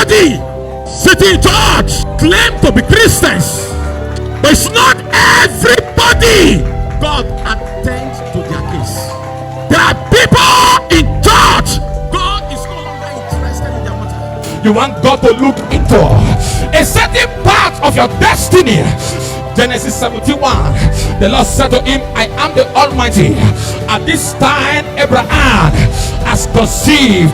everybody sitting in church claim to be Christians, but it's not everybody God attends to their case. There are people in church, God is no longer interested in their matter. You want God to look into a certain part of your destiny. Genesis 71, the Lord said to him, I am the Almighty. At this time Abraham has conceived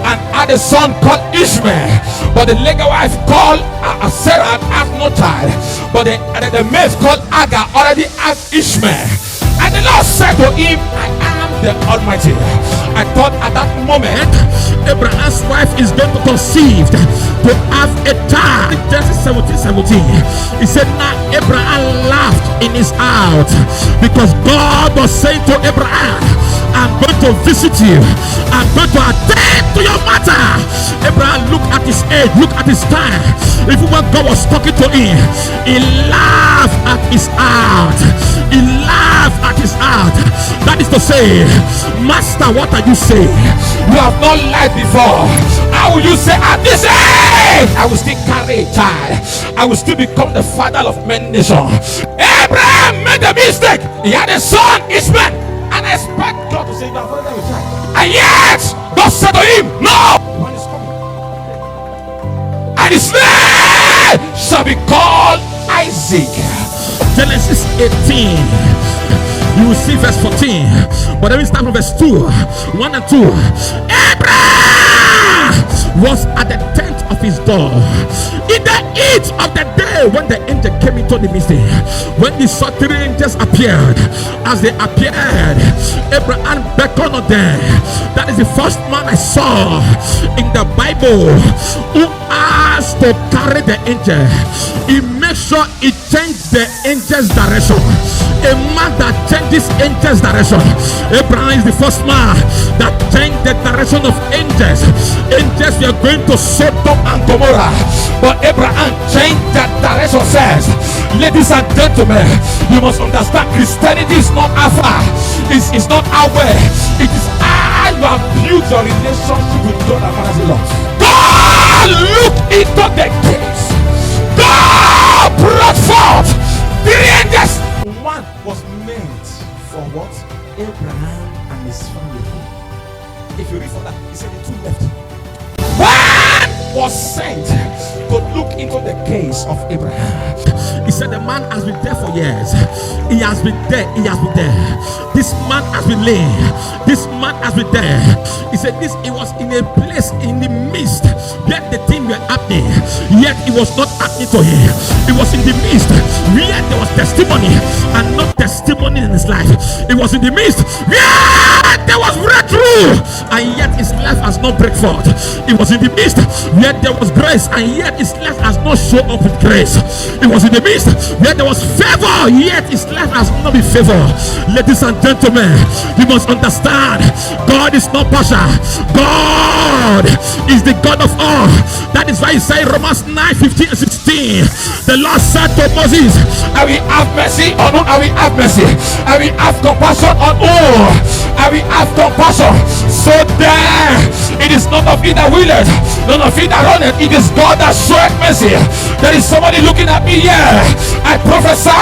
and had a son called Ishmael, but the legal wife called Sarah has no child, but the maid called Agar already has Ishmael. And the Lord said to him, I am the Almighty. I thought at that moment Abraham's wife is going to conceive, to have a child. In Genesis 17, he said, now Abraham laughed in his heart, because God was saying to Abraham, I'm going to visit you, I'm going to attend to your matter. Abraham looked at his age, look at his time. Even when God was talking to him, he laughed at his heart. He laughed at his heart. That is to say, Master, what are you saying? You have not lied before. How will you say at this age I will still carry a child, I will still become the father of many nations? Abraham made a mistake. He had a son, Ishmael, and I expect God to say, and yet God said to him, no, one is coming, and his name shall be called Isaac. Genesis 18, you will see verse 14, but let me start from verse 2, 1 and 2. Abraham was at the tent of his door in the heat of the day, when the angel came into the midst. When the three angels appeared, as they appeared, Abraham beckoned on them. That is the first man I saw in the Bible who asked to carry the angel. He made sure he changed the angel's direction. A man that changes angels' direction. Abraham is the first man that changed the direction of angels. Angels were going to Sodom and Gomorrah, but Abraham changed that direction. Says, ladies and gentlemen, you must understand, Christianity is not our far, it's not our way, it is how you have built your relationship with God and Father's love. God looked into the case. God brought forth the angels. One was meant for what? Abraham and his family. If you read for that, he said the two left. One was sent to look into the case of Abraham. He said the man has been there for years. He has been there. He has been there. This man has been laying. This man has been there. He said this. He was in a place in the midst where the thing were happening, yet it was not happening to him. It was in the midst where there was testimony and not testimony in his life. It was in the midst where there was breakthrough, and yet his life has not break forth. It was in the midst where there was grace, and yet his life has not shown up with grace. It was in the midst where there was favor, yet his life has not been favor. Ladies and gentlemen, you must understand, God is not partial. God is the God of all. That is why he said Romans 9:15 and 16, the Lord said to Moses, I will have mercy on whom I will have mercy, I will have compassion on all, I will have compassion. So then it is not of he that willeth, none of he that runneth, it is God that showeth mercy. There is somebody looking at me here. I prophesy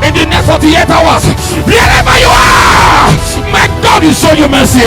in the next 48 hours, wherever you are, my God will show you mercy.